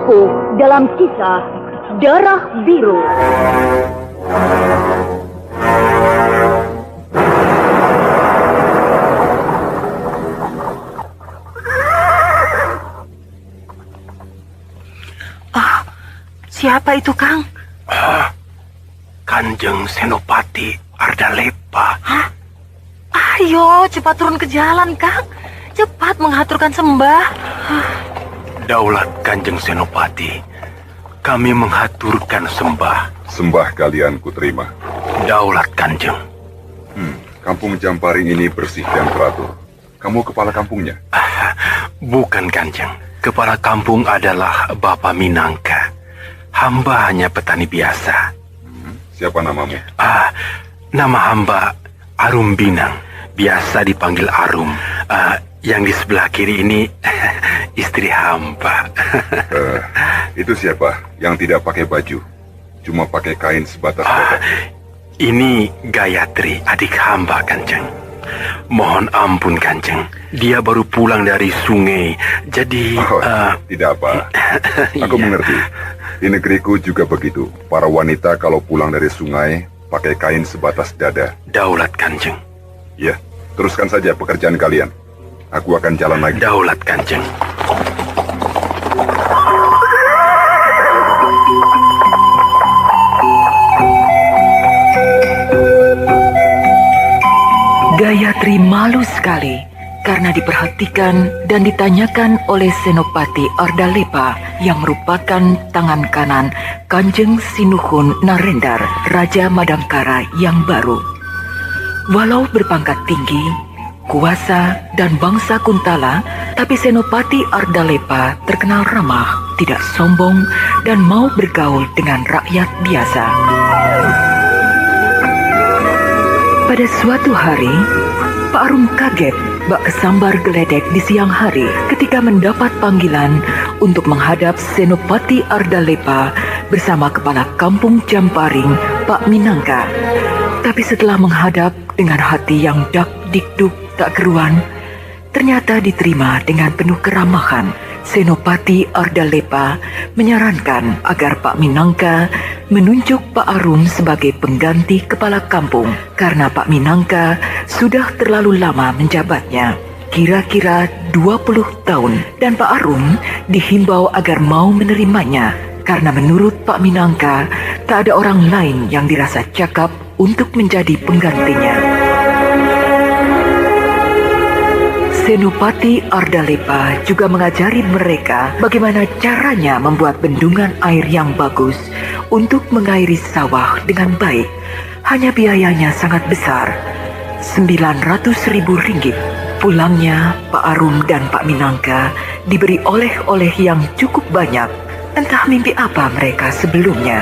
Tempo dalam kisah Darah Biru. Siapa itu, Kang? Kanjeng Senopati Ardalepa. Hah? Ayo, cepat turun ke jalan, Kang. Cepat mengaturkan sembah. Daulat Kanjeng Senopati, kami menghaturkan sembah. Sembah kalian kuterima. Daulat Kanjeng. Kampung Jamparing ini bersih dan teratur. Kamu kepala kampungnya? Bukan Kanjeng. Kepala kampung adalah Bapak Minangka. Hamba hanya petani biasa. Siapa namamu? Nama hamba Arum Binang. Biasa dipanggil Arum. Yang di sebelah kiri ini istri hamba. Itu siapa yang tidak pakai baju? Cuma pakai kain sebatas dada. Ini Gayatri, adik hamba, Kanjeng. Mohon ampun, Kanjeng. Dia baru pulang dari sungai. Jadi... tidak apa. Aku mengerti. Di negeriku juga begitu. Para wanita kalau pulang dari sungai pakai kain sebatas dada. Daulat Kanjeng. Ya, teruskan saja pekerjaan kalian. Aku akan jalan lagi. Daulat Kanjeng. Gayatri malu sekali karena diperhatikan dan ditanyakan oleh Senopati Ardalepa yang merupakan tangan kanan Kanjeng Sinuhun Narendar, Raja Madangkara yang baru. Walau berpangkat tinggi, kuasa, dan bangsa Kuntala, tapi Senopati Ardalepa terkenal ramah, tidak sombong, dan mau bergaul dengan rakyat biasa. Pada suatu hari, Pak Arum kaget bak kesambar geledek di siang hari ketika mendapat panggilan untuk menghadap Senopati Ardalepa bersama kepala kampung Jamparing, Pak Minangka. Tapi setelah menghadap dengan hati yang dak-dikduk tak keruan, ternyata diterima dengan penuh keramahan. Senopati Ardalepa menyarankan agar Pak Minangka menunjuk Pak Arum sebagai pengganti kepala kampung karena Pak Minangka sudah terlalu lama menjabatnya, kira-kira 20 tahun, dan Pak Arum dihimbau agar mau menerimanya karena menurut Pak Minangka tak ada orang lain yang dirasa cakap untuk menjadi penggantinya. Senopati Ardalepa juga mengajari mereka bagaimana caranya membuat bendungan air yang bagus untuk mengairi sawah dengan baik. Hanya biayanya sangat besar, 900.000 ringgit. Pulangnya, Pak Arum dan Pak Minangka diberi oleh-oleh yang cukup banyak. Entah mimpi apa mereka sebelumnya.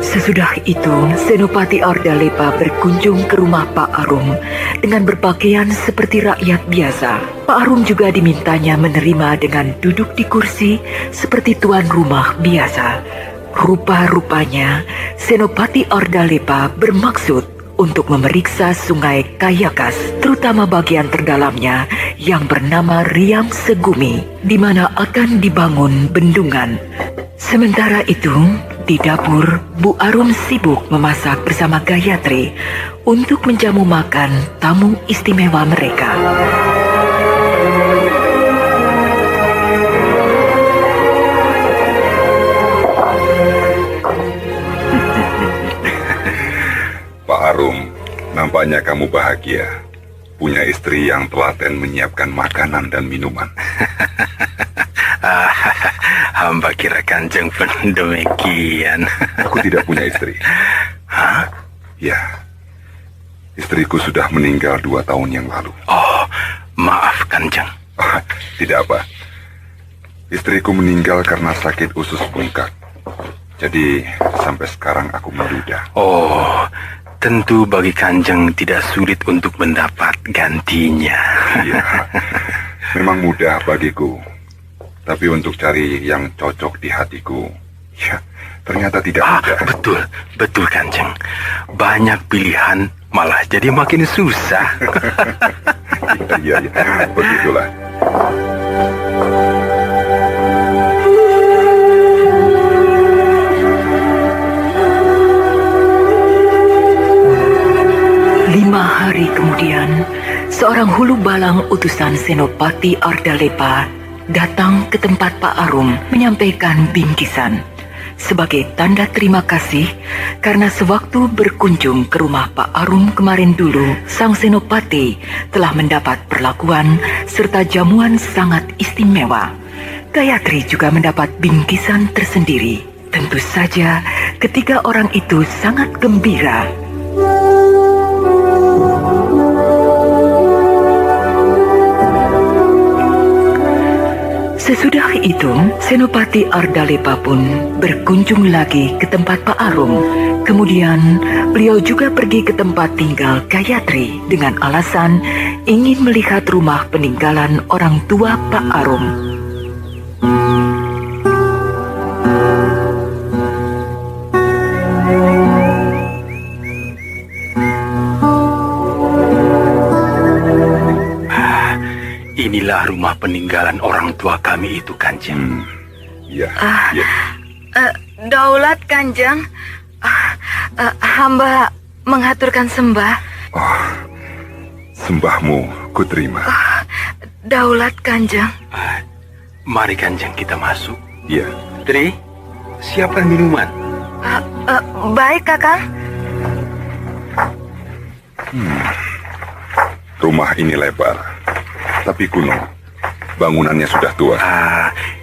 Sesudah itu, Senopati Ardalepa berkunjung ke rumah Pak Arum dengan berpakaian seperti rakyat biasa. Pak Arum juga dimintanya menerima dengan duduk di kursi seperti tuan rumah biasa. Rupa-rupanya, Senopati Ardalepa bermaksud untuk memeriksa sungai Kayakas, terutama bagian terdalamnya yang bernama Riam Segumi, di mana akan dibangun bendungan. Sementara itu, di dapur, Bu Arum sibuk memasak bersama Gayatri untuk menjamu makan tamu istimewa mereka. Pak Arum, nampaknya kamu bahagia. Punya istri yang telaten menyiapkan makanan dan minuman. Hamba kira Kanjeng pun demikian. Aku tidak punya istri. Hah? Ya, istriku sudah meninggal 2 tahun yang lalu. Oh, maaf Kanjeng. Tidak apa. Istriku meninggal karena sakit usus bengkak. Jadi sampai sekarang aku menduda. Oh, tentu bagi Kanjeng tidak sulit untuk mendapat gantinya. Iya, memang mudah bagiku. Tapi untuk cari yang cocok di hatiku, ya ternyata tidak mudah. Betul Kanjeng. Banyak pilihan malah jadi makin susah. Iya, begitulah. Hari kemudian, seorang hulu balang utusan Senopati Ardalepa datang ke tempat Pak Arum menyampaikan bingkisan sebagai tanda terima kasih karena sewaktu berkunjung ke rumah Pak Arum kemarin dulu, sang Senopati telah mendapat perlakuan serta jamuan sangat istimewa. Gayatri juga mendapat bingkisan tersendiri. Tentu saja ketiga orang itu sangat gembira. Sesudah itu, Senopati Ardalepa pun berkunjung lagi ke tempat Pak Arum. Kemudian, beliau juga pergi ke tempat tinggal Gayatri dengan alasan ingin melihat rumah peninggalan orang tua Pak Arum. Inilah rumah peninggalan orang tua kami itu, Kanjeng. Ya. Daulat, Kanjeng. Hamba mengaturkan sembah. Oh, sembahmu kuterima. Daulat, Kanjeng. Mari, Kanjeng, kita masuk. Iya. Tri, siapkan minuman. Baik, Kakang. Rumah ini lebar, tapi kuno. Bangunannya sudah tua.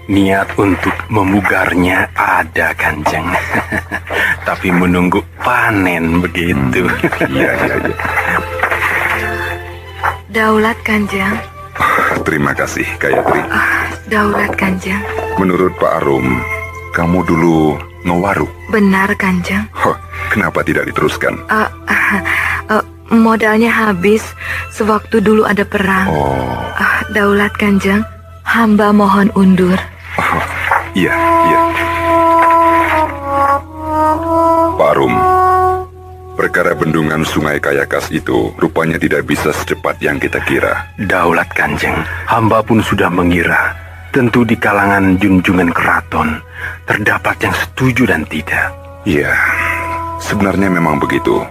Niat untuk memugarnya ada, Kanjeng. Tapi menunggu panen begitu. Iya. Daulat, Kanjeng. Terima kasih, Gayatri. Daulat, Kanjeng. Menurut Pak Arum, kamu dulu ngewaru. Benar, Kanjeng. Kenapa tidak diteruskan? Modalnya habis sewaktu dulu ada perang. Daulat, Kanjeng, hamba mohon undur. Iya. Pak Arum, perkara bendungan Sungai Kayakas itu rupanya tidak bisa secepat yang kita kira. Daulat, Kanjeng, hamba pun sudah mengira. Tentu di kalangan junjungan keraton terdapat yang setuju dan tidak. Iya, sebenarnya memang begitu.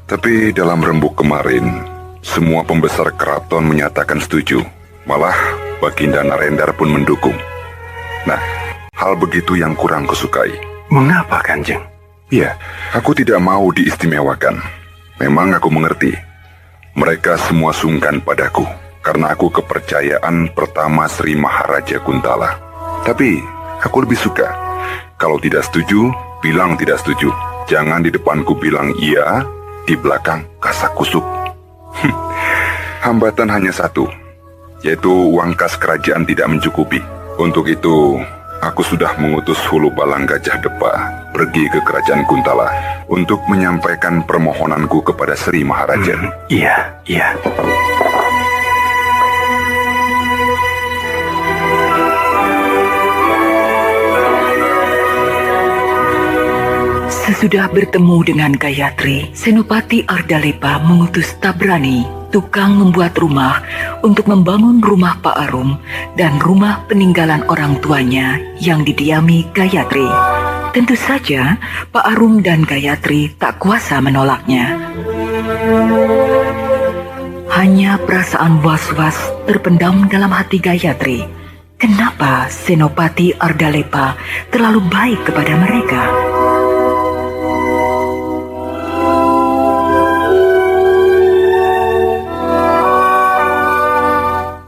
Tapi dalam rembuk kemarin, semua pembesar keraton menyatakan setuju. Malah Baginda Narendra pun mendukung. Nah, hal begitu yang kurang kusukai. Mengapa, Kanjeng? Ya, aku tidak mau diistimewakan. Memang aku mengerti. Mereka semua sungkan padaku karena aku kepercayaan pertama Sri Maharaja Kuntala. Tapi, aku lebih suka. Kalau tidak setuju, bilang tidak setuju. Jangan di depanku bilang iya, di belakang kasak kusuk. Hambatan hanya satu, yaitu uang kas kerajaan tidak mencukupi. Untuk itu, aku sudah mengutus Hulu Balang Gajah Depa pergi ke kerajaan Kuntala untuk menyampaikan permohonanku kepada Sri Maharaja. Iya. Sesudah bertemu dengan Gayatri, Senopati Ardalepa mengutus Tabrani, tukang membuat rumah, untuk membangun rumah Pak Arum dan rumah peninggalan orang tuanya yang didiami Gayatri. Tentu saja, Pak Arum dan Gayatri tak kuasa menolaknya. Hanya perasaan was-was terpendam dalam hati Gayatri. Kenapa Senopati Ardalepa terlalu baik kepada mereka?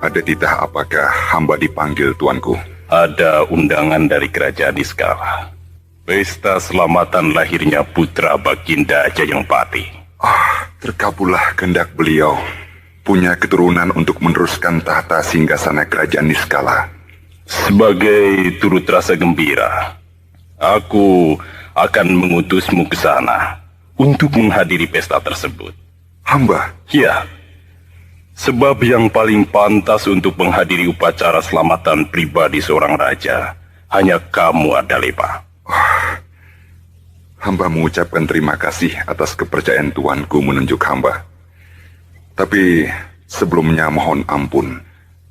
Ada titah apakah hamba dipanggil tuanku? Ada undangan dari kerajaan Niskala. Pesta selamatan lahirnya putra Baginda Jayengpati. Terkabullah kehendak beliau. Punya keturunan untuk meneruskan tahta singgasana kerajaan Niskala. Sebagai turut rasa gembira, aku akan mengutusmu ke sana untuk menghadiri pesta tersebut. Hamba? Ya. Sebab yang paling pantas untuk menghadiri upacara selamatan pribadi seorang raja hanya kamu, Ardalepa. Hamba mengucapkan terima kasih atas kepercayaan tuanku menunjuk hamba. Tapi sebelumnya mohon ampun,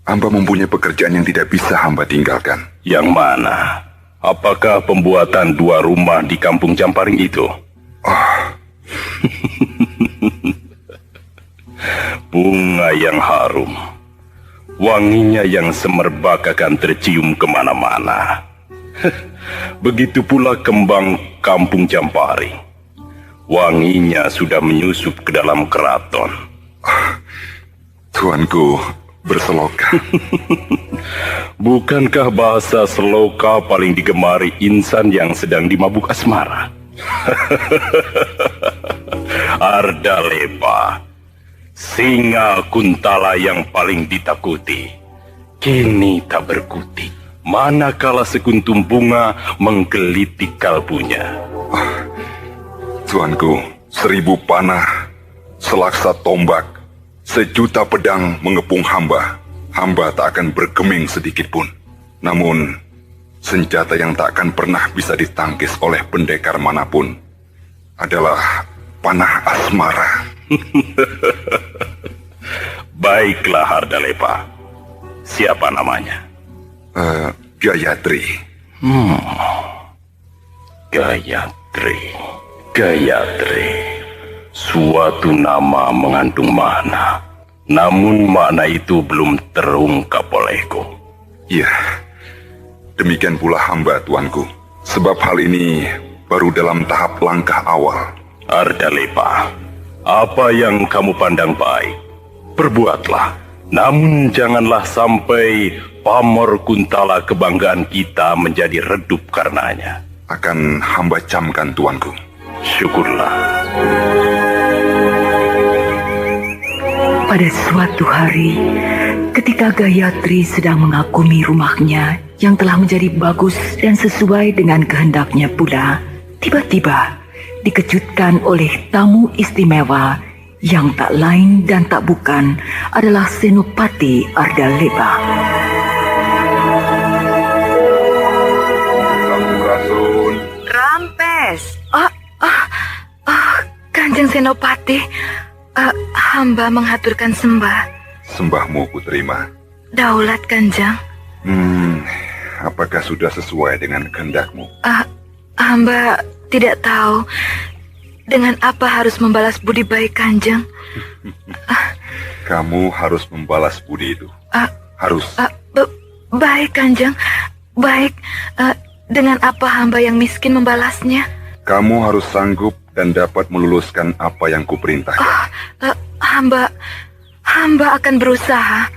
Hamba mempunyai pekerjaan yang tidak bisa hamba tinggalkan. Yang mana? Apakah pembuatan 2 rumah di kampung Jamparing itu? Bunga yang harum, wanginya yang semerbak akan tercium kemana-mana. Begitu pula kembang kampung Jamparing. Wanginya sudah menyusup ke dalam keraton. Tuanku berseloka. Bukankah bahasa seloka paling digemari insan yang sedang dimabuk asmara? Ardalepa, singa Kuntala yang paling ditakuti, kini tak berkutik, manakala sekuntum bunga menggelitik kalbunya. Tuanku, 1000 panah, selaksa tombak, 1.000.000 pedang mengepung hamba. Hamba tak akan bergeming sedikit pun. Namun, senjata yang tak akan pernah bisa ditangkis oleh pendekar manapun adalah panah asmara. Baiklah Ardalepa, siapa namanya? Gayatri. Gayatri. Suatu nama mengandung makna. Namun makna itu belum terungkap olehku. Iya, demikian pula hamba, tuanku. Sebab hal ini baru dalam tahap langkah awal. Ardalepa, apa yang kamu pandang baik, perbuatlah. Namun janganlah sampai pamor Kuntala kebanggaan kita menjadi redup karenanya. Akan hamba camkan, tuanku. Syukurlah. Pada suatu hari, ketika Gayatri sedang mengagumi rumahnya yang telah menjadi bagus dan sesuai dengan kehendaknya pula, tiba-tiba dikejutkan oleh tamu istimewa yang tak lain dan tak bukan adalah Senopati Ardalepa. Rampurasun. Rampes. Kanjeng Senopati, hamba menghaturkan sembah. Sembahmu kuterima. Daulat Kanjeng. Apakah sudah sesuai dengan kehendakmu? Hamba tidak tahu dengan apa harus membalas budi baik Kanjeng. Kamu harus membalas budi itu. Harus. Baik Kanjeng, baik. Dengan apa hamba yang miskin membalasnya? Kamu harus sanggup dan dapat meluluskan apa yang kuperintahkan. Hamba akan berusaha.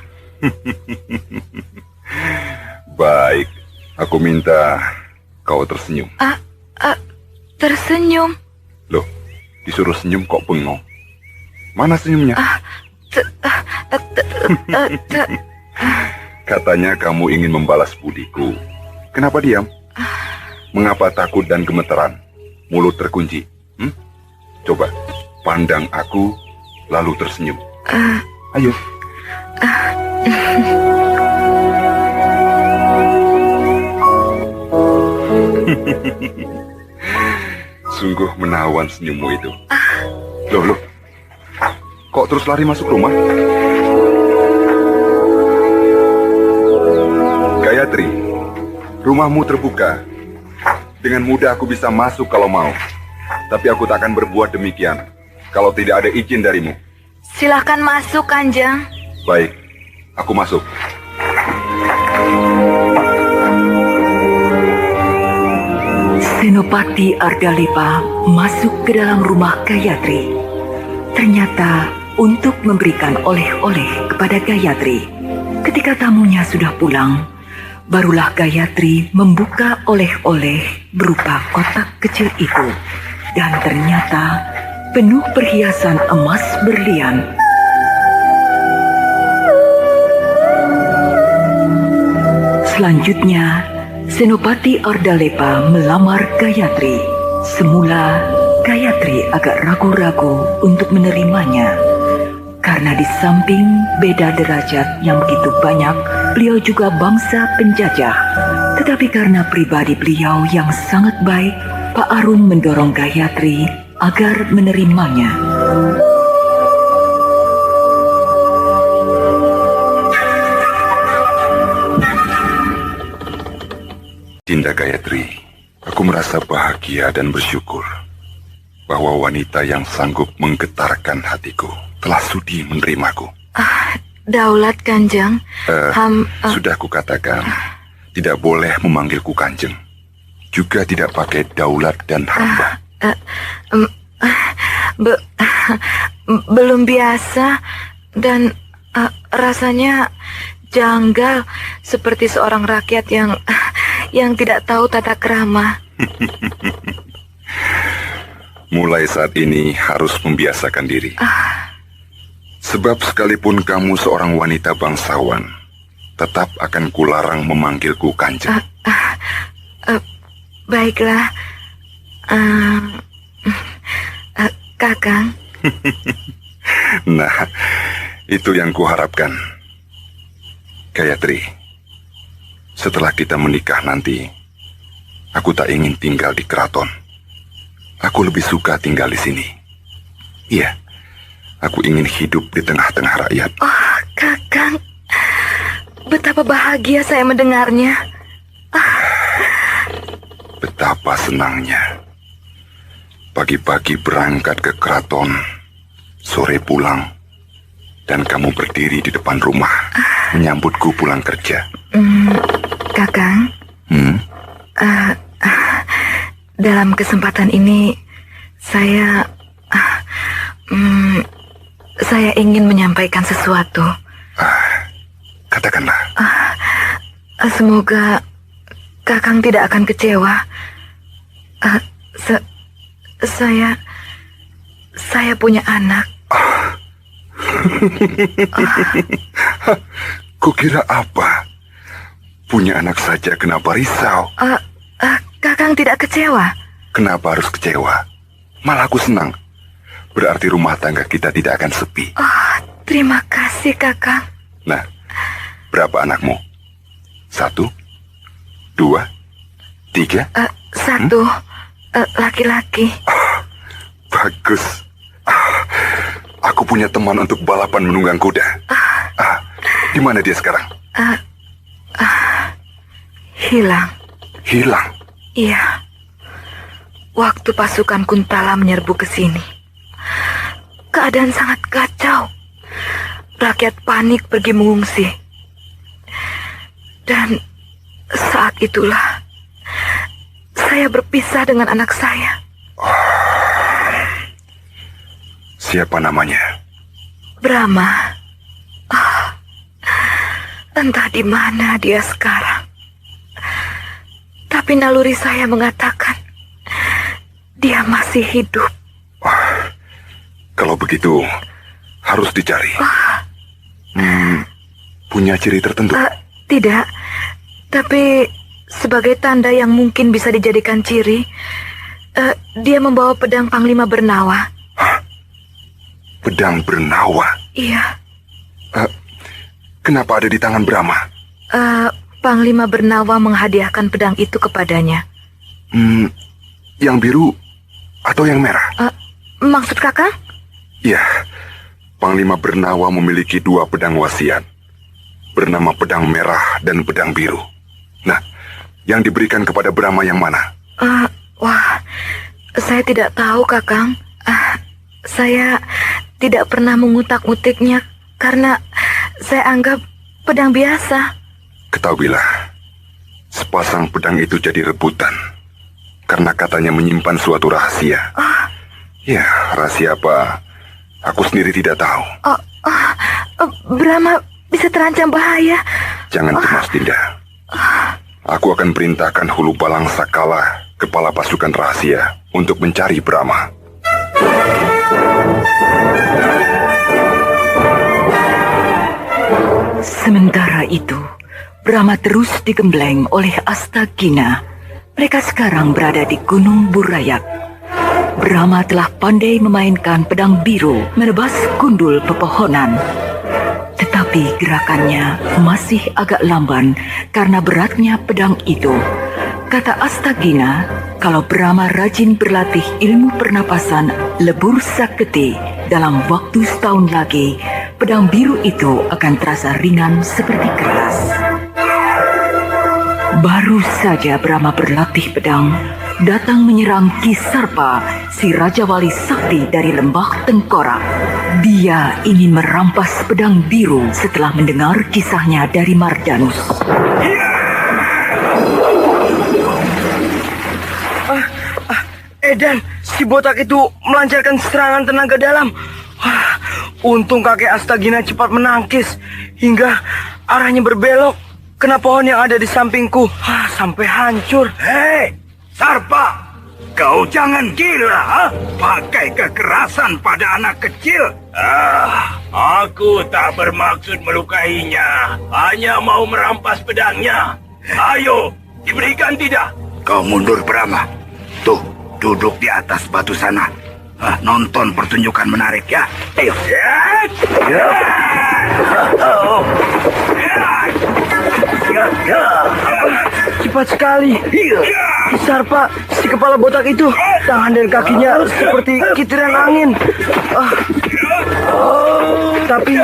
Baik, aku minta kau tersenyum. Tersenyum? Loh, disuruh senyum kok bengong? Mana senyumnya? Katanya kamu ingin membalas budiku. Kenapa diam? Mengapa takut dan gemeteran? Mulut terkunci. Coba, pandang aku, lalu tersenyum. Ayo. Sungguh menawan senyummu itu. Loh. Kok terus lari masuk rumah? Gayatri, rumahmu terbuka. Dengan mudah aku bisa masuk kalau mau. Tapi aku tak akan berbuat demikian kalau tidak ada izin darimu. Silakan masuk, Kanjeng. Baik, aku masuk. Senopati Ardalepa masuk ke dalam rumah Gayatri. Ternyata untuk memberikan oleh-oleh kepada Gayatri. Ketika tamunya sudah pulang, barulah Gayatri membuka oleh-oleh berupa kotak kecil itu. Dan ternyata penuh perhiasan emas berlian. Selanjutnya, Senopati Ardalepa melamar Gayatri. Semula, Gayatri agak ragu-ragu untuk menerimanya. Karena di samping beda derajat yang begitu banyak, beliau juga bangsa penjajah. Tetapi karena pribadi beliau yang sangat baik, Pak Arun mendorong Gayatri agar menerimanya. Dinda Gayatri, aku merasa bahagia dan bersyukur bahwa wanita yang sanggup menggetarkan hatiku telah sudi menerimaku. Daulat Kanjeng. Sudah kukatakan, tidak boleh memanggilku Kanjeng. Juga tidak pakai daulat dan hamba. Belum biasa dan rasanya janggal seperti seorang rakyat yang tidak tahu tata krama. Mulai saat ini harus membiasakan diri. Sebab sekalipun kamu seorang wanita bangsawan, tetap akan kularang memanggilku Kanjeng. Baiklah, Kakang. Nah, itu yang kuharapkan. Gayatri, setelah kita menikah nanti, aku tak ingin tinggal di keraton. Aku lebih suka tinggal di sini. Iya, aku ingin hidup di tengah-tengah rakyat. Oh, Kakang, betapa bahagia saya mendengarnya. Betapa senangnya. Pagi-pagi berangkat ke keraton, sore pulang, dan kamu berdiri di depan rumah menyambutku pulang kerja. Kakang, dalam kesempatan ini saya ingin menyampaikan sesuatu. Katakanlah. Semoga Kakang tidak akan kecewa. Saya punya anak. Kukira apa? Punya anak saja kenapa risau? Kakang tidak kecewa? Kenapa harus kecewa? Malah aku senang. Berarti rumah tangga kita tidak akan sepi. Terima kasih, Kakang. Nah, berapa anakmu? 1, 2, 3? 1, laki-laki. Bagus. Aku punya teman untuk balapan menunggang kuda. Di mana dia sekarang? Hilang. Hilang? Iya. Waktu pasukan Kuntala menyerbu ke sini, keadaan sangat kacau. Rakyat panik pergi mengungsi. Dan saat itulah saya berpisah dengan anak saya. Siapa namanya? Brahma. Entah di mana dia sekarang. Tapi naluri saya mengatakan dia masih hidup. Kalau begitu harus dicari. Punya ciri tertentu? Tidak. Tapi sebagai tanda yang mungkin bisa dijadikan ciri, dia membawa pedang Panglima Bernawa. Pedang Bernawa? Iya. Kenapa ada di tangan Brahma? Panglima Bernawa menghadiahkan pedang itu kepadanya. Yang biru atau yang merah? Maksud Kakang? Iya. Panglima Bernawa memiliki 2 pedang wasiat, bernama pedang merah dan pedang biru. Nah, yang diberikan kepada Brahma yang mana? Wah, saya tidak tahu, Kakang. Saya tidak pernah mengutak-utiknya karena saya anggap pedang biasa. Ketahuilah, sepasang pedang itu jadi rebutan karena katanya menyimpan suatu rahasia. Ya, rahasia apa? Aku sendiri tidak tahu. Brahma bisa terancam bahaya. Jangan cemas, Dinda. Aku akan perintahkan Hulu Balang Sakala, kepala pasukan rahasia, untuk mencari Brahma. Sementara itu, Brahma terus digembleng oleh Astagina. Mereka sekarang berada di Gunung Burayak. Brahma telah pandai memainkan pedang biru menebas gundul pepohonan. Tetapi gerakannya masih agak lamban karena beratnya pedang itu. Kata Astagina, kalau Brahma rajin berlatih ilmu pernapasan lebur saketi, dalam waktu setahun lagi, pedang biru itu akan terasa ringan seperti keras. Baru saja Brahma berlatih pedang, datang menyerang Ki Sarpa, si Raja Wali Sakti dari Lembah Tengkorak. Dia ingin merampas pedang biru setelah mendengar kisahnya dari Mardanus. Edan, si botak itu melancarkan serangan tenaga dalam. Untung kakek Astagina cepat menangkis hingga arahnya berbelok kena pohon yang ada di sampingku. Sampai hancur. Hei, Sarpa, kau jangan gila, ha? Pakai kekerasan pada anak kecil. Aku tak bermaksud melukainya, hanya mau merampas pedangnya. Ayo, diberikan tidak? Kau mundur, Brahma. Tuh, duduk di atas batu sana. Nonton pertunjukan menarik ya. Ayo. Cepat sekali. Ki Sarpa, si kepala botak itu, tangan dan kakinya seperti kitiran angin. Tapi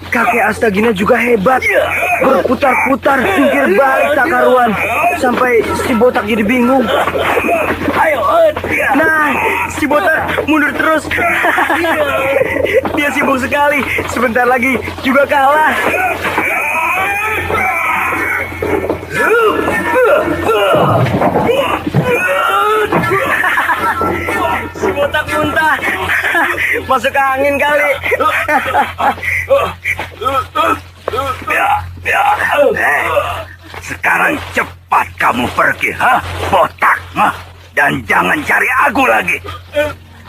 kakek Astagina juga hebat. Berputar-putar, jungkir balik tak karuan, sampai si botak jadi bingung. Nah, si botak mundur terus. Dia sibuk sekali. Sebentar lagi juga kalah. Si botak muntah. Masuk angin kali. Sekarang cepat kamu pergi, botak, dan jangan cari aku lagi.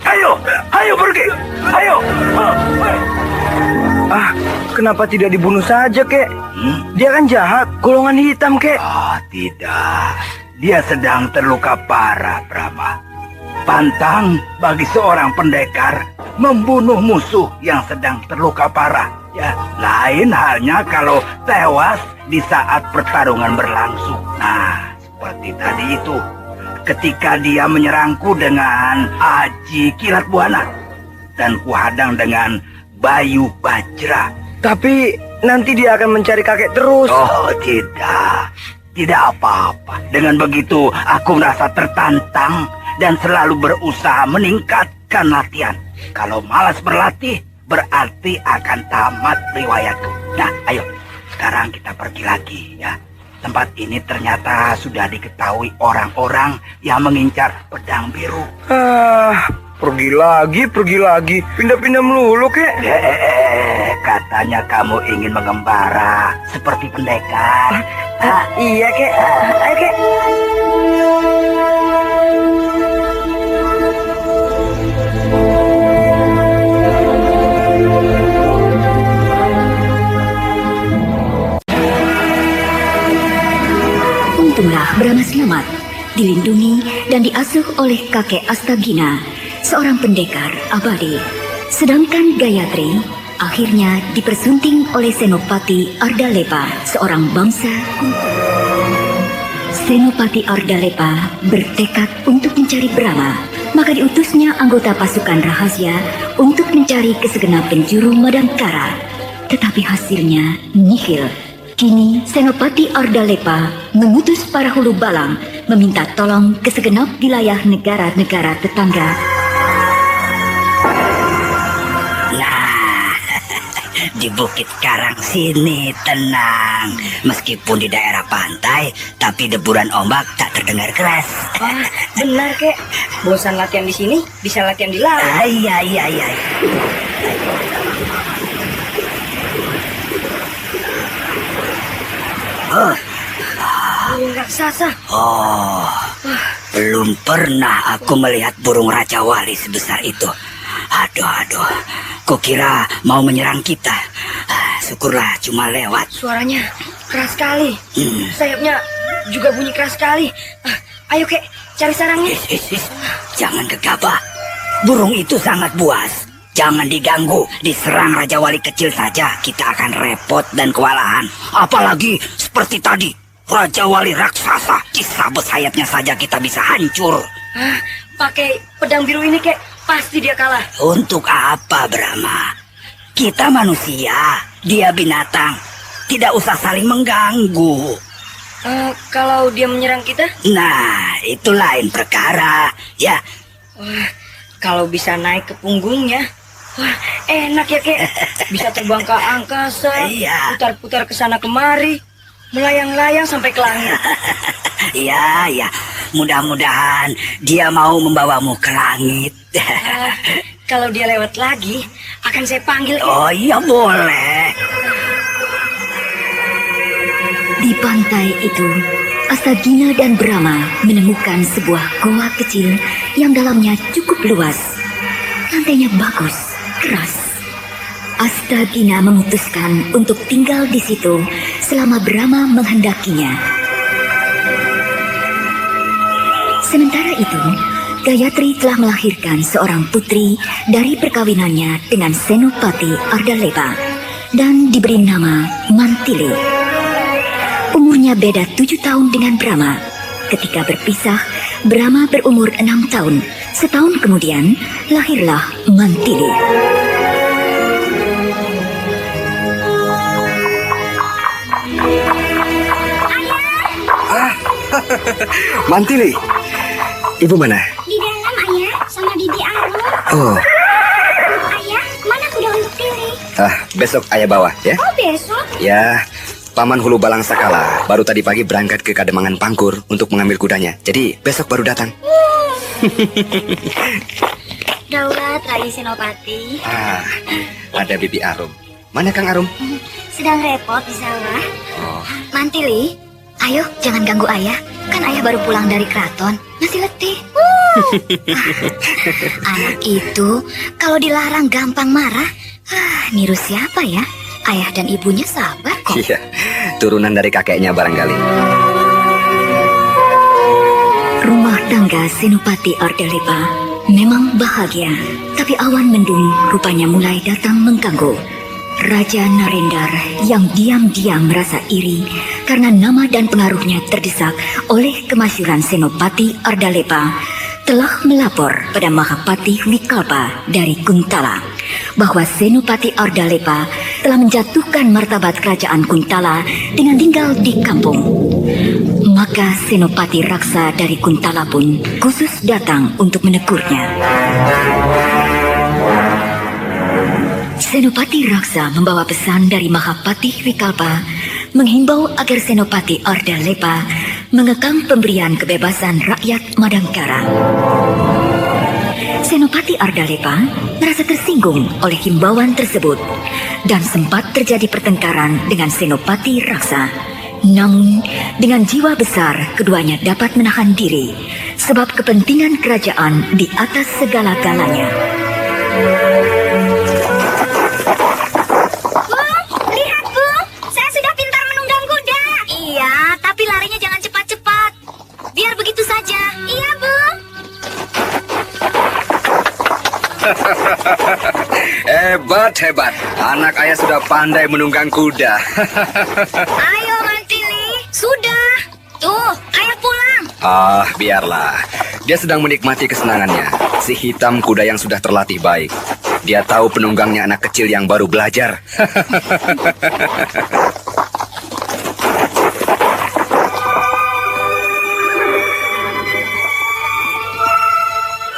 Ayo pergi, ayo. Kenapa tidak dibunuh saja, kek? Dia kan jahat, golongan hitam, kek. Tidak, dia sedang terluka parah, Brahma. Pantang bagi seorang pendekar membunuh musuh yang sedang terluka parah. Ya, lain halnya kalau tewas di saat pertarungan berlangsung. Nah, seperti tadi itu, ketika dia menyerangku dengan aji kilat buana dan kuhadang dengan Bayu Bajra. Tapi nanti dia akan mencari kakek terus. Oh, tidak apa-apa. Dengan begitu, aku merasa tertantang dan selalu berusaha meningkatkan latihan. Kalau malas berlatih, berarti akan tamat riwayatku. Nah, ayo, sekarang kita pergi lagi ya. Tempat ini ternyata sudah diketahui orang-orang yang mengincar pedang biru. Pergi lagi. Pindah-pindah melulu, kek. Katanya kamu ingin mengembara seperti pendekar. Iya, kek. Ayo, kek. Untunglah Brahma selamat, dilindungi dan diasuh oleh kakek Astagina, seorang pendekar abadi. Sedangkan Gayatri akhirnya dipersunting oleh Senopati Ardalepa, seorang bangsa kuno. Senopati Ardalepa bertekad untuk mencari Brahma, maka diutusnya anggota pasukan rahasia untuk mencari kesegenap penjuru Madangkara. Tetapi hasilnya nihil. Kini Senopati Ardalepa mengutus para hulu balang meminta tolong ke segenap wilayah negara-negara tetangga. Nah, di Bukit Karang sini tenang. Meskipun di daerah pantai, tapi deburan ombak tak terdengar keras. Benar, kek. Bosan latihan di sini, bisa latihan di laut. Iya. Burung raksasa. Belum pernah aku melihat burung Raja Wali sebesar itu. Aduh, kukira mau menyerang kita. Syukurlah cuma lewat. Suaranya keras sekali. Sayapnya juga bunyi keras sekali. Ayo, kek, cari sarangnya. Jangan gegabah. Burung itu sangat buas. Jangan diganggu. Diserang Raja Wali kecil saja, kita akan repot dan kewalahan. Apalagi seperti tadi, Raja Wali raksasa. Disabet sayapnya saja kita bisa hancur. Pakai pedang biru ini, kek, pasti dia kalah. Untuk apa, Brahma? Kita manusia, dia binatang. Tidak usah saling mengganggu. Kalau dia menyerang kita? Nah, itu lain perkara. Ya, Kalau bisa naik ke punggungnya, wah, enak ya, Kek. Bisa terbang ke angkasa, Iya. putar-putar ke sana kemari, melayang-layang sampai ke langit. ya. Mudah-mudahan dia mau membawamu ke langit. Kalau dia lewat lagi, akan saya panggil, Kek. Oh iya, boleh. Di pantai itu, Astagina dan Brahma menemukan sebuah goa kecil yang dalamnya cukup luas. Lantainya bagus, keras. Astagina memutuskan untuk tinggal di situ selama Brahma menghendakinya. Sementara itu, Gayatri telah melahirkan seorang putri dari perkawinannya dengan Senopati Ardalepa dan diberi nama Mantili. Umurnya beda 7 tahun dengan Brahma. Ketika berpisah, Brahma berumur 6 tahun. Setahun kemudian, lahirlah Mantili. Mantili, ibu mana? Di dalam, Ayah, sama Bibi Arum. Oh, Ayah, mana kuda untuk Tili? besok ayah bawa ya. Oh, besok? Ya, Paman Hulu Balang Sakala baru tadi pagi berangkat ke Kademangan Pangkur untuk mengambil kudanya. Jadi besok baru datang. Daulat Rai Senopati. Ada Bibi Arum. Mana Kang Arum? Sedang repot di sawah. Mantili, ayo jangan ganggu ayah. Kan ayah baru pulang dari keraton, masih letih. Anak itu kalau dilarang gampang marah. Niru siapa ya? Ayah dan ibunya sabar kok. Iya, turunan dari kakeknya barangkali. Rumah tangga Senopati Ardalepa memang bahagia, tapi awan mendung rupanya mulai datang mengganggu. Raja Narendar yang diam-diam merasa iri karena nama dan pengaruhnya terdesak oleh kemasyhuran Senopati Ardalepa telah melapor pada Mahapati Wikalpa dari Kuntala bahwa Senopati Ardalepa telah menjatuhkan martabat kerajaan Kuntala dengan tinggal di kampung. Maka Senopati Raksa dari Kuntala pun khusus datang untuk menegurnya. Senopati Raksa membawa pesan dari Mahapati Wikalpa menghimbau agar Senopati Ardalepa mengekang pemberian kebebasan rakyat Madangkara. Senopati Ardalepa merasa tersinggung oleh himbauan tersebut dan sempat terjadi pertengkaran dengan Senopati Raksa. Namun, dengan jiwa besar keduanya dapat menahan diri sebab kepentingan kerajaan di atas segala-galanya. Lihat, Bung. Saya sudah pintar menunggang kuda. Iya, tapi larinya jangan cepat-cepat. Biar begitu saja. Iya, Bung. Hebat. Anak ayah sudah pandai menunggang kuda. Ayo, Mantili. Sudah. Tuh, ayah pulang. Biarlah. Dia sedang menikmati kesenangannya. Si hitam kuda yang sudah terlatih baik. Dia tahu penunggangnya anak kecil yang baru belajar.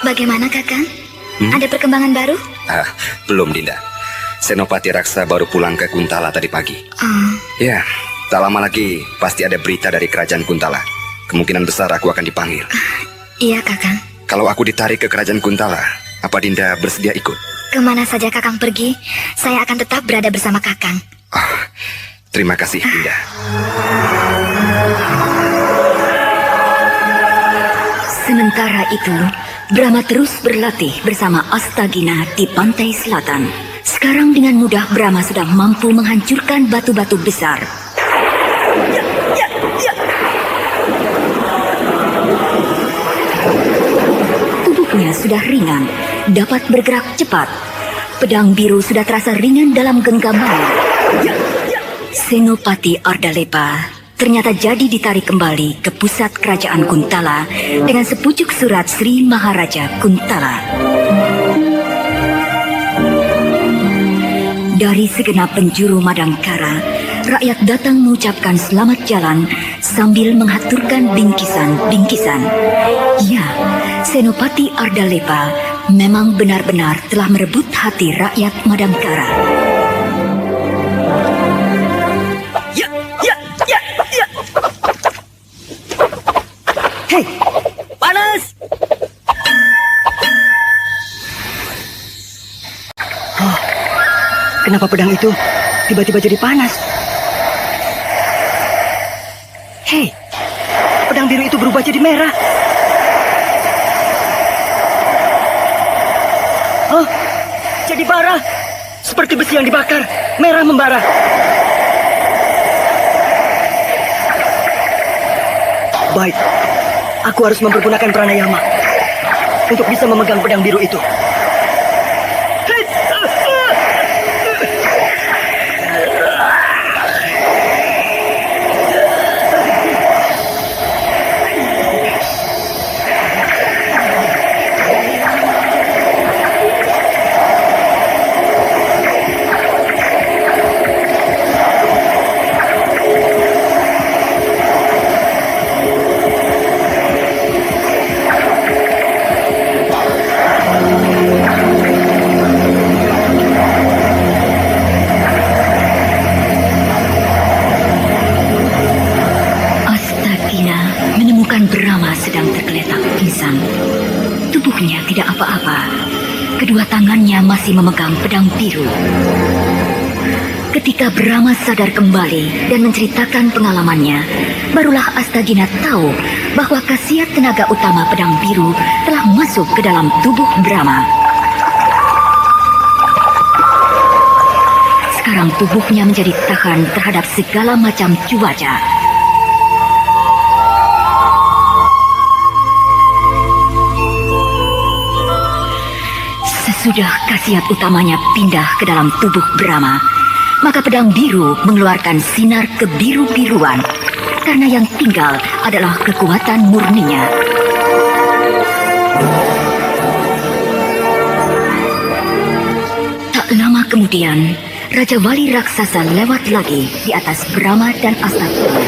Bagaimana, Kakang? Ada perkembangan baru? Belum, Dinda. Senopati Raksa baru pulang ke Kuntala tadi pagi. Ya, tak lama lagi pasti ada berita dari kerajaan Kuntala. Kemungkinan besar aku akan dipanggil. Iya, Kakang. Kalau aku ditarik ke kerajaan Kuntala, apa Dinda bersedia ikut? Kemana saja Kakang pergi, saya akan tetap berada bersama Kakang. Terima kasih, Dinda. Sementara itu, Brahma terus berlatih bersama Astagina di pantai selatan. Sekarang dengan mudah Brahma sudah mampu menghancurkan batu-batu besar. Tubuhnya sudah ringan, dapat bergerak cepat. Pedang biru sudah terasa ringan dalam genggamannya. Senopati Ardalepa ternyata jadi ditarik kembali ke pusat kerajaan Kuntala dengan sepucuk surat Sri Maharaja Kuntala. Dari segenap penjuru Madangkara, rakyat datang mengucapkan selamat jalan sambil menghaturkan bingkisan-bingkisan. Ya, Senopati Ardalepa memang benar-benar telah merebut hati rakyat Madangkara. Ya. Hei, panas! Oh, kenapa pedang itu tiba-tiba jadi panas? Hei, pedang biru itu berubah jadi merah. Oh, jadi bara. Seperti besi yang dibakar, merah membara. Baik, aku harus mempergunakan pranayama untuk bisa memegang pedang biru itu. Brama sedang tergeletak pingsan. Tubuhnya tidak apa-apa. Kedua tangannya masih memegang pedang biru. Ketika Brama sadar kembali dan menceritakan pengalamannya, barulah Astagina tahu bahwa khasiat tenaga utama pedang biru telah masuk ke dalam tubuh Brama. Sekarang tubuhnya menjadi tahan terhadap segala macam cuaca. Sesudah khasiat utamanya pindah ke dalam tubuh Brama, maka pedang biru mengeluarkan sinar kebiru-biruan, karena yang tinggal adalah kekuatan murninya. Tak lama kemudian, Raja Wali Raksasa lewat lagi di atas Brama dan Astagina.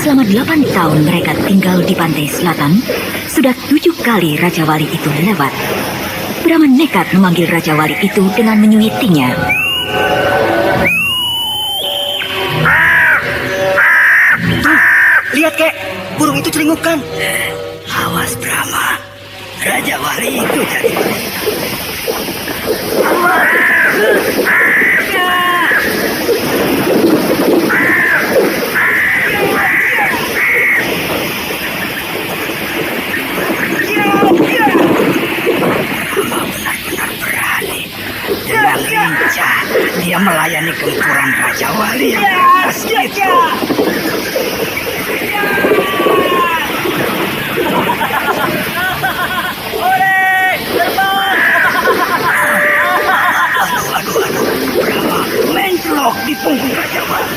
Selama 8 tahun mereka tinggal di pantai selatan, sudah 7 kali Raja Wali itu lewat. Brama nekat memanggil Raja Wali itu dengan menyuitinya. Tuh, lihat kek, burung itu celingukan. Awas Brama, Raja Wali itu jadi. Dengan lincah, dia melayani gempuran Raja Wali yang keras itu. Aduh, Brama mencelok di punggung Raja Wali.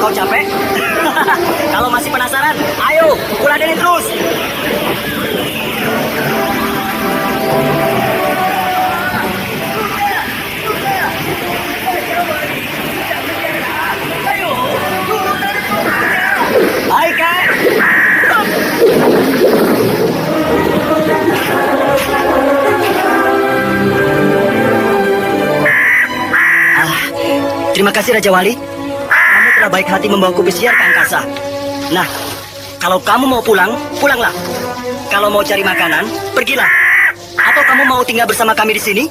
Kau capek? Kalau masih penasaran, ayo, kuladenin terus. Baik, Kak. Terima kasih Raja Wali. Kamu telah baik hati membawaku besiar ke angkasa. Nah, kalau kamu mau pulang, pulanglah. Kalau mau cari makanan, pergilah. Atau kamu mau tinggal bersama kami di sini?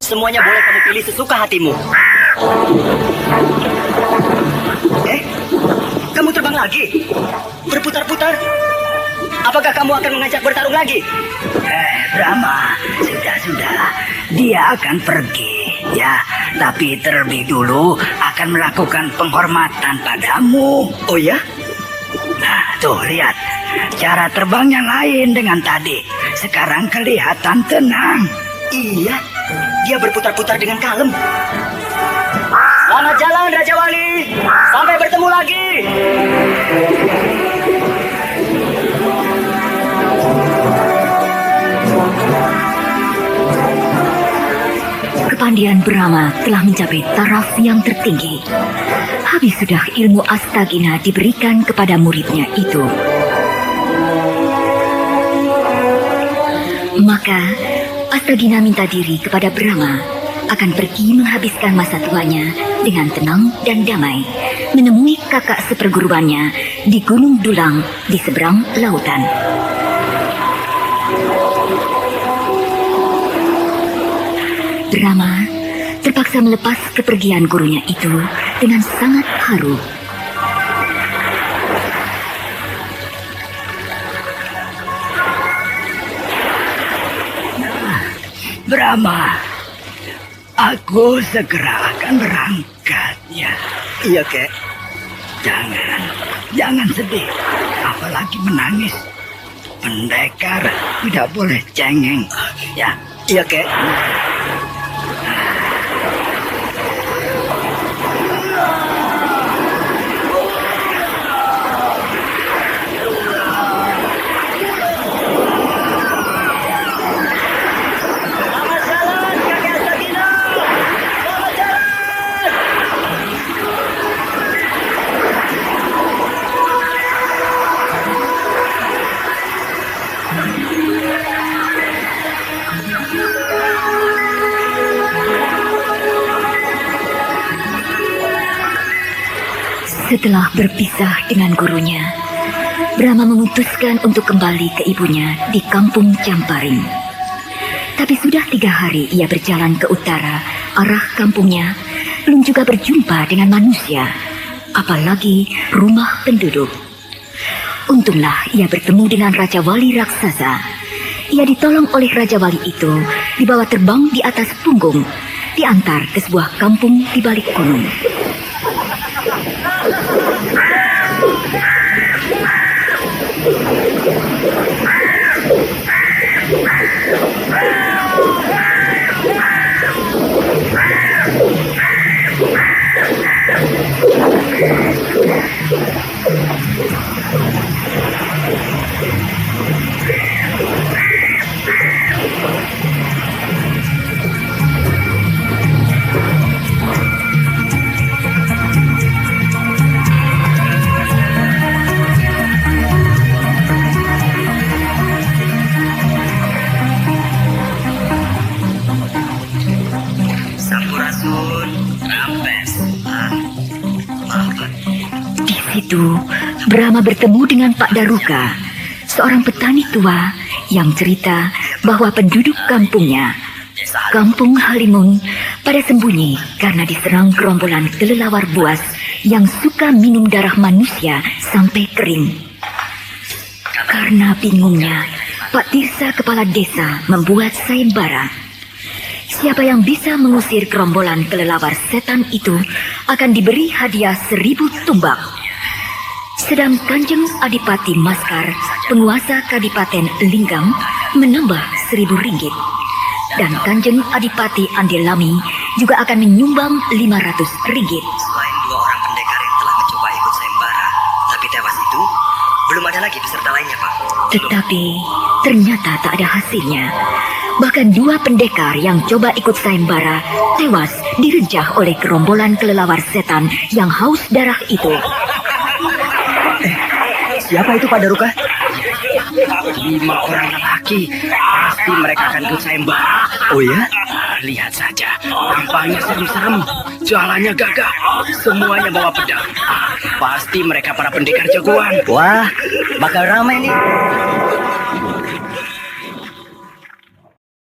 Semuanya boleh kamu pilih sesuka hatimu. Kamu terbang lagi? Berputar-putar? Apakah kamu akan mengajak bertarung lagi? Brama, sudah. Dia akan pergi. Ya, tapi terlebih dulu akan melakukan penghormatan padamu. Oh ya? Nah, tuh lihat. Cara terbangnya lain dengan tadi. Sekarang kelihatan tenang. Iya, dia berputar-putar dengan kalem. Selamat jalan Raja Wali. Sampai bertemu lagi. Kepandian Brahma telah mencapai taraf yang tertinggi. Habis sudah ilmu Astagina diberikan kepada muridnya itu. Maka Astagina minta diri kepada Brahma akan pergi menghabiskan masa tuanya dengan tenang dan damai, menemui kakak seperguruannya di Gunung Dulang di seberang lautan. Brahma terpaksa melepas kepergian gurunya itu dengan sangat haru. Brahma, aku segera akan berangkat ya. Iya, Kek. Jangan sedih, apalagi menangis. Pendekar tidak boleh cengeng. Ya, Iya, Kek. Setelah berpisah dengan gurunya, Brahma memutuskan untuk kembali ke ibunya di kampung Camparing. Tapi sudah 3 hari ia berjalan ke utara, arah kampungnya, belum juga berjumpa dengan manusia, apalagi rumah penduduk. Untunglah ia bertemu dengan Raja Wali raksasa. Ia ditolong oleh Raja Wali itu, dibawa terbang di atas punggung, diantar ke sebuah kampung di balik gunung. Itu, Brahma bertemu dengan Pak Daruka, seorang petani tua yang cerita bahwa penduduk kampungnya, Kampung Halimun, pada sembunyi karena diserang gerombolan kelelawar buas yang suka minum darah manusia sampai kering. Karena bingungnya, Pak Tirsa kepala desa membuat sayembara. Siapa yang bisa mengusir gerombolan kelelawar setan itu akan diberi hadiah 1000 tumbak. Sedang Kanjeng Adipati Maskar, penguasa Kadipaten Linggam, menambah 1000 ringgit. Dan Kanjeng Adipati Andelami juga akan menyumbang 500 ringgit. Selain 2 orang pendekar yang telah mencoba ikut sayembara, tapi tewas itu, belum ada lagi peserta lainnya, Pak. Tetapi ternyata tak ada hasilnya. Bahkan 2 pendekar yang coba ikut sayembara tewas direjah oleh gerombolan kelelawar setan yang haus darah itu. Siapa itu Pak Daruka? 5 orang lelaki. Pasti mereka akan ikut sayembara. Oh ya? Lihat saja, tampaknya serem-serem, jalannya gagah, semuanya bawa pedang. Pasti mereka para pendekar jagoan. Wah, bakal ramai nih.